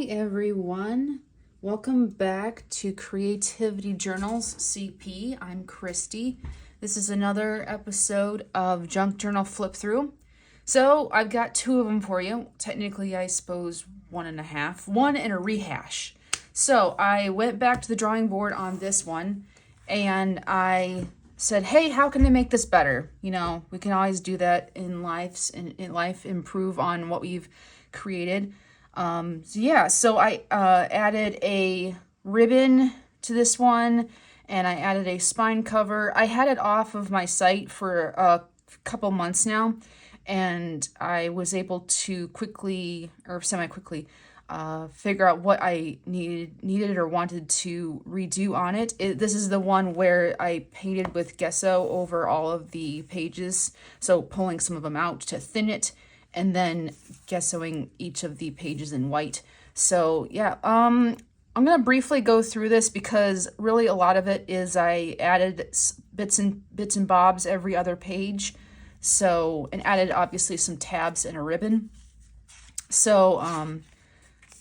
Hi everyone, welcome back to Creativity Journals CP. I'm Christy. This is another episode of Junk Journal Flip Through. So I've got two of them for you. Technically, I suppose one and a half, one and a rehash. So I went back to the drawing board on this one and I said, hey, how can I make this better? You know, we can always do that in life, improve on what we've created. So I added a ribbon to this one, and I added a spine cover. I had it off of my site for a couple months now, and I was able to quickly, or semi-quickly, figure out what I needed or wanted to redo on it. This is the one where I painted with gesso over all of the pages, so pulling some of them out to thin it, and then gessoing each of the pages in white. So yeah, I'm gonna briefly go through this because really a lot of it is I added bits and bobs every other page. So, and added obviously some tabs and a ribbon. So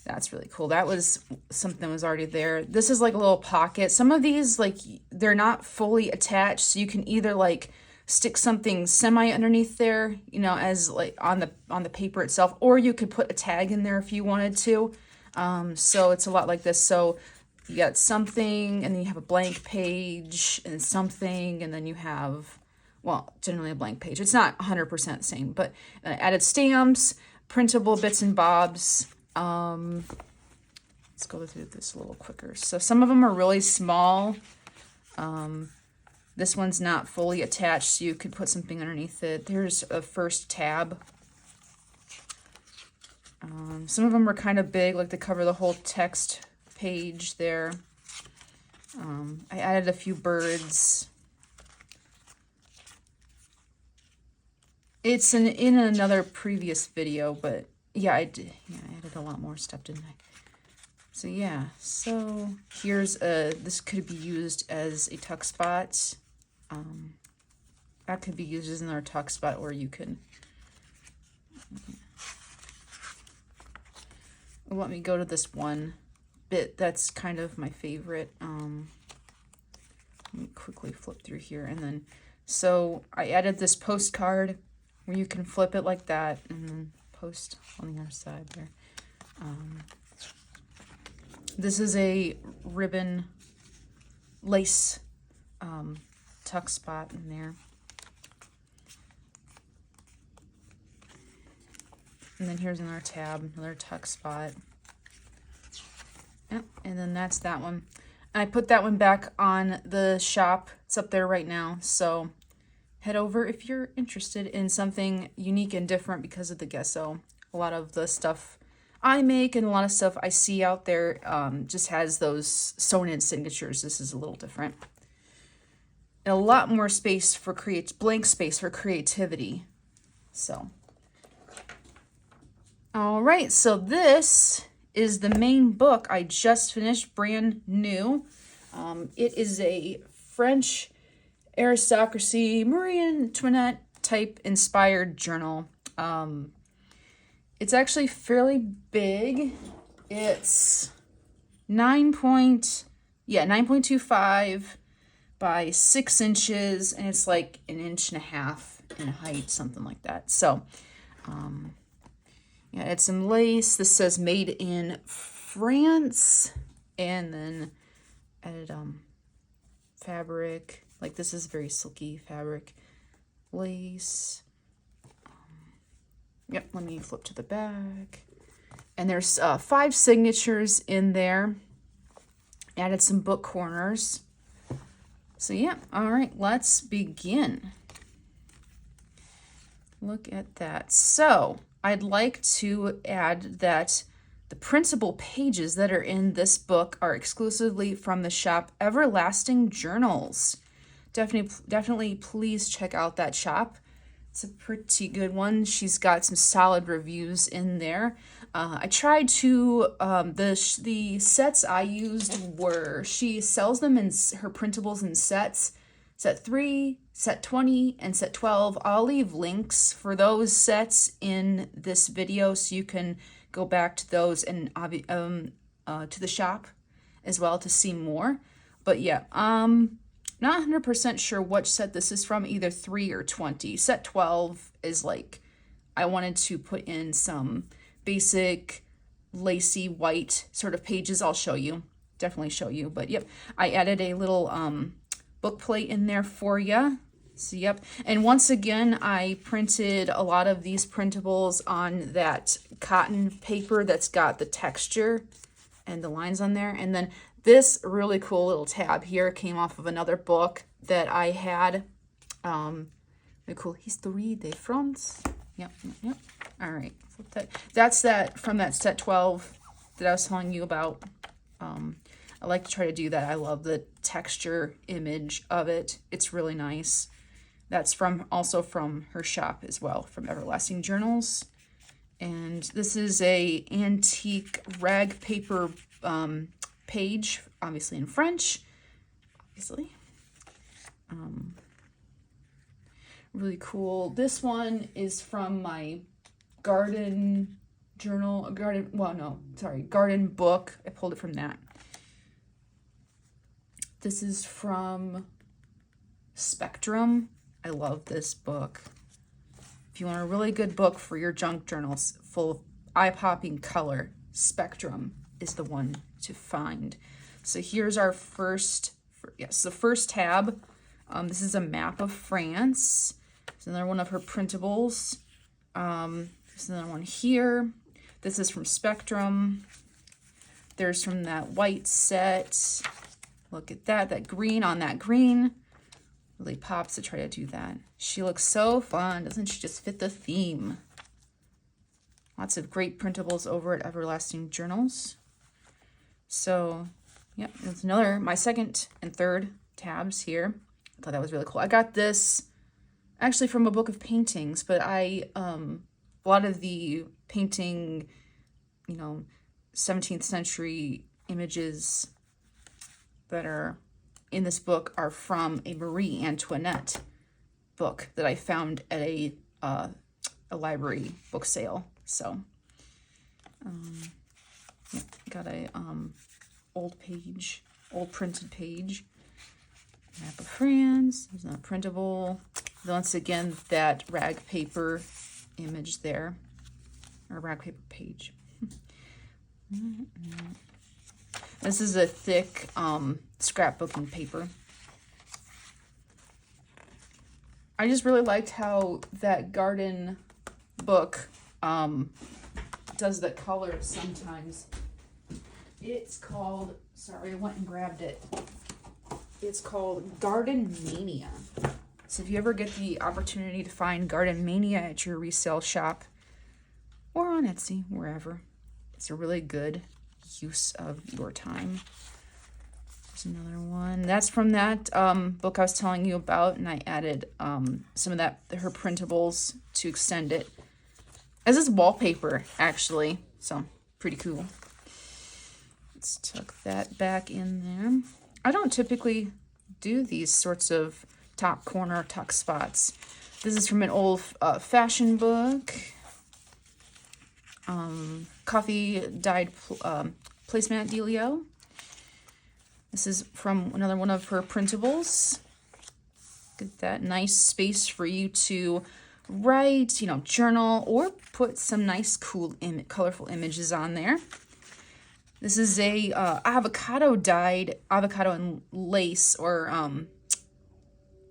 that's really cool. That was something that was already there. This is like a little pocket. Some of these, like, they're not fully attached, so you can either like stick something semi underneath there, you know, as like on the paper itself, or you could put a tag in there if you wanted to. So it's a lot like this. So you got something, and then you have a blank page, and something, and then you have, well, generally a blank page. It's not 100% the same, but added stamps, printable bits and bobs. Let's go through this a little quicker. So some of them are really small. This one's not fully attached, so you could put something underneath it. There's a first tab. Some of them are kind of big, like they cover the whole text page there. I added a few birds. It's in another previous video, but yeah, I did. Yeah, I added a lot more stuff, didn't I? So yeah, so here's this could be used as a tuck spot. That could be used as another tuck spot, or you can, let me go to this one bit that's kind of my favorite. Let me quickly flip through here, and then, so I added this postcard where you can flip it like that, and then post on the other side there. This is a ribbon lace tuck spot in there. And then here's another tab, another tuck spot. Yep, and then that's that one. And I put that one back on the shop. It's up there right now. So head over if you're interested in something unique and different because of the gesso. A lot of the stuff I make and a lot of stuff I see out there just has those sewn-in signatures. This is a little different. And a lot more space for blank space for creativity. So, all right. So this is the main book I just finished, brand new. It is a French aristocracy, Marie Antoinette type inspired journal. It's actually fairly big. It's 9.25 by 6 inches, and it's like 1.5 inches in height, something like that. So, yeah, it's some lace. This says made in France, and then added fabric. Like, this is very silky fabric, lace. Yep, let me flip to the back. And there's 5 signatures in there. Added some book corners. So yeah, all right, let's begin. Look at that. So I'd like to add that the printable pages that are in this book are exclusively from the shop EverlastingJournals. Definitely please check out that shop. It's a pretty good one. She's got some solid reviews in there. I tried to, the sets I used were, she sells them in her printables in sets. Set 3, set 20, and set 12. I'll leave links for those sets in this video so you can go back to those and to the shop as well to see more. But yeah, not 100% sure which set this is from, either 3 or 20. Set 12 is like, I wanted to put in some basic lacy white sort of pages. I'll show you, definitely show you. But yep, I added a little book plate in there for you. So yep, and once again, I printed a lot of these printables on that cotton paper that's got the texture and the lines on there. And then this really cool little tab here came off of another book that I had. Really cool, History de France. Yep. All right, that's that from that set 12 that I was telling you about. I like to try to do that. I love the texture image of it. It's really nice. That's also from her shop as well, from Everlasting Journals. And this is a antique rag paper page, obviously in French, obviously. Really cool. This one is from my garden book. I pulled it from that. This is from Spectrum. I love this book. If you want a really good book for your junk journals full of eye-popping color, Spectrum is the one to find. So here's our the first tab. This is a map of France. It's another one of her printables. There's another one here. This is from Spectrum. There's from that white set. Look at that green on that green. Really pops to try to do that. She looks so fun. Doesn't she just fit the theme? Lots of great printables over at Everlasting Journals. So, yeah, that's my second and third tabs here. I thought that was really cool. I got this actually from a book of paintings, but a lot of the painting, 17th century images that are in this book are from a Marie Antoinette book that I found at a library book sale. So, yeah, got a old printed page. Map of France. There's another printable. Once again, that rag paper image there, or rag paper page. This is a thick scrapbooking paper. I just really liked how that garden book does the colors sometimes. It's called, sorry, I went and grabbed it. It's called Garden Mania. So if you ever get the opportunity to find Garden Mania at your resale shop or on Etsy, wherever, it's a really good use of your time. There's another one. That's from that book I was telling you about, and I added some of her printables to extend it. As is wallpaper, actually, so pretty cool. Let's tuck that back in there. I don't typically do these sorts of top corner tuck spots. This is from an old fashion book. Coffee dyed placemat dealio. This is from another one of her printables. Get that nice space for you to write, journal, or put some nice, cool, colorful images on there. This is a avocado and lace, or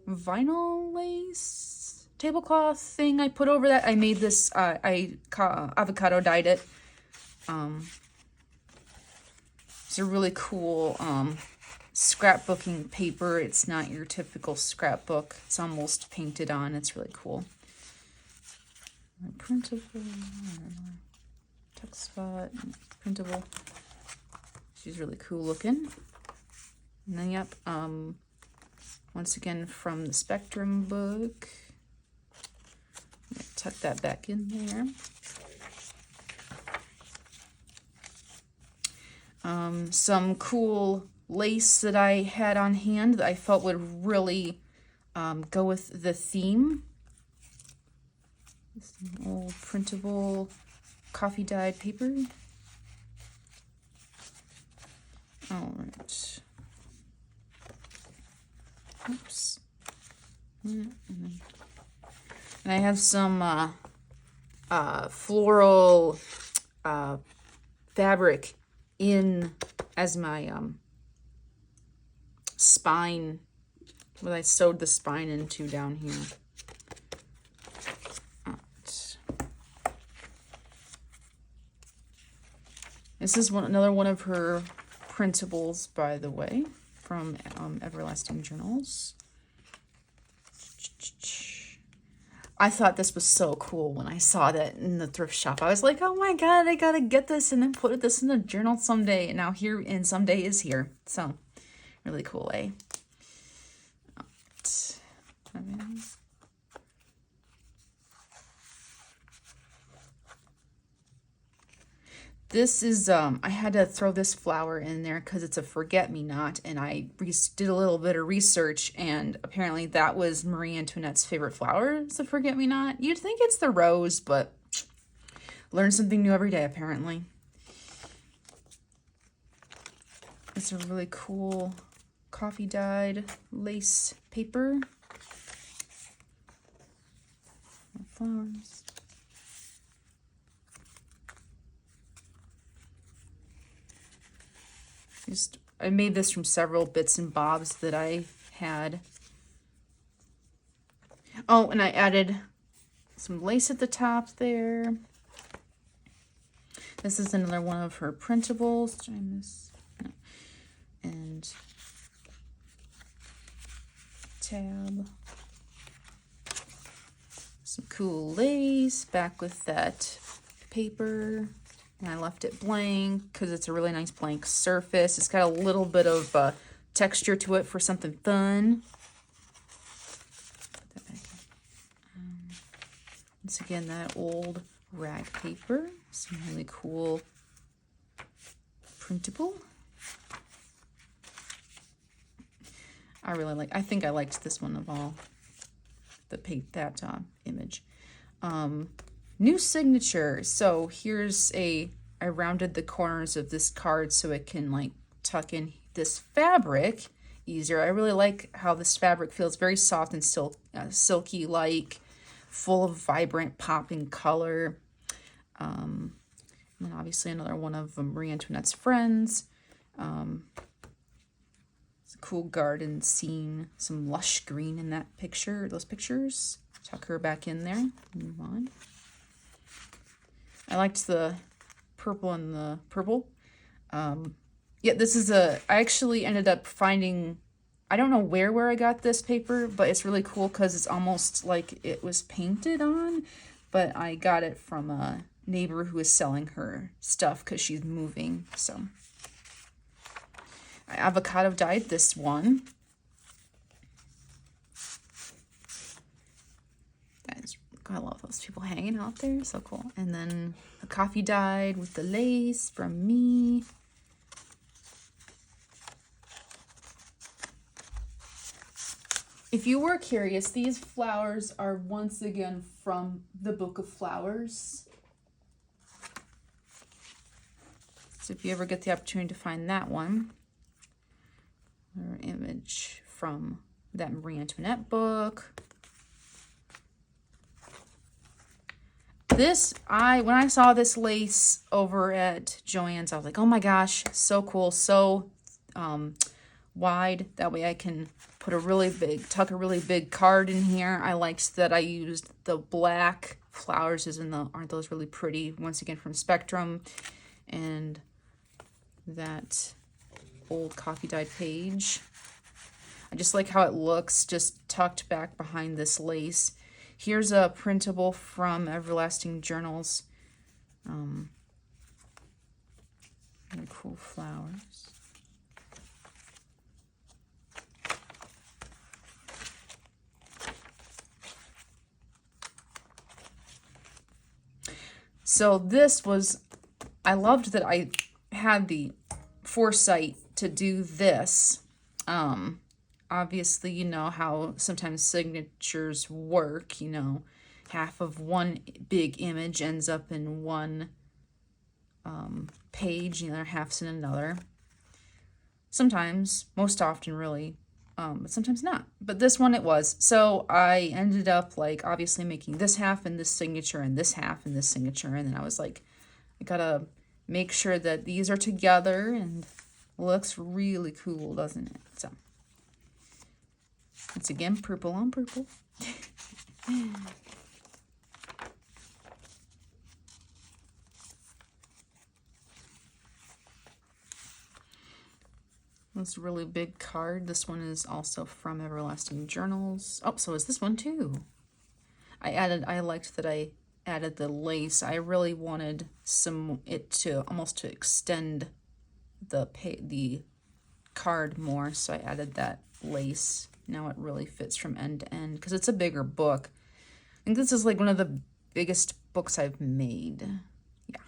vinyl lace tablecloth thing I put over that. I made this, I avocado dyed it. It's a really cool scrapbooking paper. It's not your typical scrapbook. It's almost painted on. It's really cool. Printable, tuck spot, printable. She's really cool looking. And then, yep, once again from the Spectrum book. Tuck that back in there. Some cool lace that I had on hand that I felt would really go with the theme. This is an old printable coffee dyed paper. All right. Oops. And I have some floral fabric in as my spine, what I sewed the spine into down here. This is another one of her printables, by the way, from Everlasting Journals. I thought this was so cool when I saw that in the thrift shop. I was like, oh my god, I gotta get this and then put this in a journal someday. And now here, and someday is here. So, really cool, eh? This is, I had to throw this flower in there because it's a forget-me-not, and I did a little bit of research, and apparently that was Marie Antoinette's favorite flower, it's a forget-me-not. You'd think it's the rose, but learn something new every day, apparently. It's a really cool coffee-dyed lace paper. Flowers. I made this from several bits and bobs that I had. Oh, and I added some lace at the top there. This is another one of her printables. Did I miss? No. And tab. Some cool lace back with that paper. And I left it blank because it's a really nice blank surface. It's got a little bit of texture to it for something fun. Once again, that old rag paper. Some really cool printable. I think I liked this one of all. That image. New signature. So here's I rounded the corners of this card so it can like tuck in this fabric easier. I really like how this fabric feels very soft and silky like, full of vibrant popping color. And then obviously another one of Marie Antoinette's friends. It's a cool garden scene, some lush green in that picture, those pictures. Tuck her back in there, move on. I liked the purple and the purple. Yeah, this is I actually ended up finding, I don't know where I got this paper, but it's really cool because it's almost like it was painted on, but I got it from a neighbor who is selling her stuff because she's moving, so. I avocado dyed this one. I love those people hanging out there. So cool. And then a coffee dyed with the lace from me. If you were curious, these flowers are once again from the Book of Flowers. So if you ever get the opportunity to find that one, or image from that Marie Antoinette book. This, when I saw this lace over at Joann's, I was like, oh my gosh, so cool, so wide. That way I can put tuck a really big card in here. I liked that I used the black flowers, aren't those really pretty? Once again from Spectrum, and that old coffee dyed page. I just like how it looks, just tucked back behind this lace. Here's a printable from Everlasting Journals. Really cool flowers. So this was, I loved that I had the foresight to do this. Obviously, you know how sometimes signatures work, half of one big image ends up in one page, the other half's in another. Sometimes, most often really, but sometimes not. But this one it was. So I ended up like obviously making this half and this signature and this half and this signature. And then I was like, I gotta make sure that these are together, and looks really cool, doesn't it? So once again, purple on purple. This really big card. This one is also from Everlasting Journals. Oh, so is this one too. I liked that I added the lace. I really wanted it to almost to extend the card more, so I added that lace. Now it really fits from end to end because it's a bigger book. I think this is like one of the biggest books I've made. Yeah.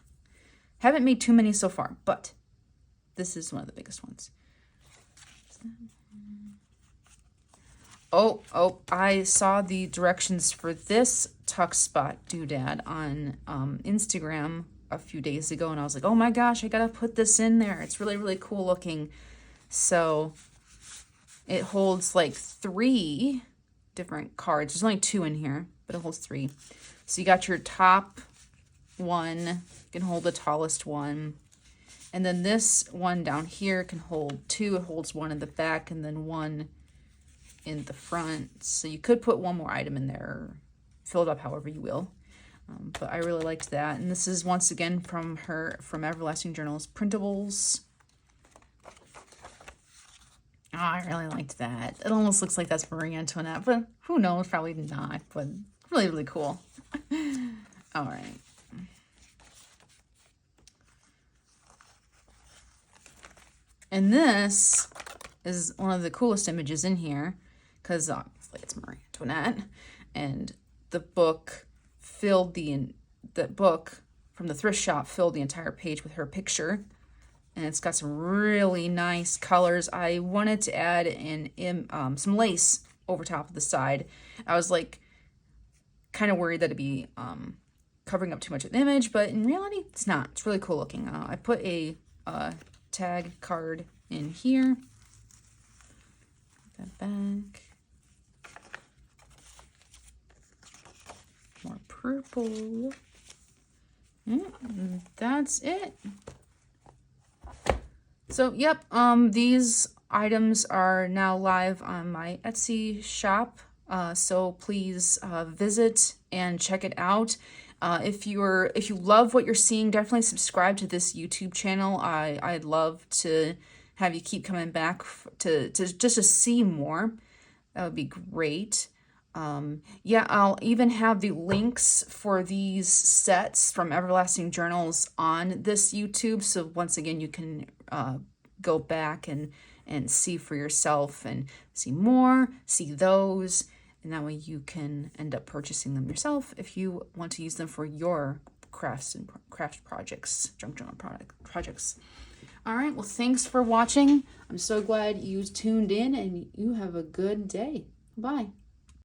Haven't made too many so far, but this is one of the biggest ones. Oh, I saw the directions for this tuck spot doodad on Instagram a few days ago, and I was like, oh my gosh, I gotta put this in there. It's really, really cool looking. So it holds like 3 different cards. There's only 2 in here, but it holds 3. So you got your top one, you can hold the tallest one. And then this one down here can hold 2. It holds 1 in the back and then 1 in the front. So you could put 1 more item in there, fill it up however you will. But I really liked that. And this is once again from Everlasting Journals printables. Oh, I really liked that. It almost looks like that's Marie Antoinette, but who knows? Probably not. But really, really cool. All right. And this is one of the coolest images in here because obviously it's Marie Antoinette, and the book from the thrift shop filled the entire page with her picture, and it's got some really nice colors. I wanted to add some lace over top of the side. I was like kind of worried that it'd be covering up too much of the image, but in reality it's not. It's really cool looking. I put a tag card in here. Put that back. More purple. And that's it. So, yep, these items are now live on my Etsy shop. So please visit and check it out. If you love what you're seeing, definitely subscribe to this YouTube channel. I'd love to have you keep coming back to see more. That would be great. Yeah, I'll even have the links for these sets from Everlasting Journals on this YouTube. So once again, you can go back and see for yourself and see more, see those. And that way you can end up purchasing them yourself if you want to use them for your craft projects, junk journal projects. All right, well, thanks for watching. I'm so glad you tuned in, and you have a good day. Bye.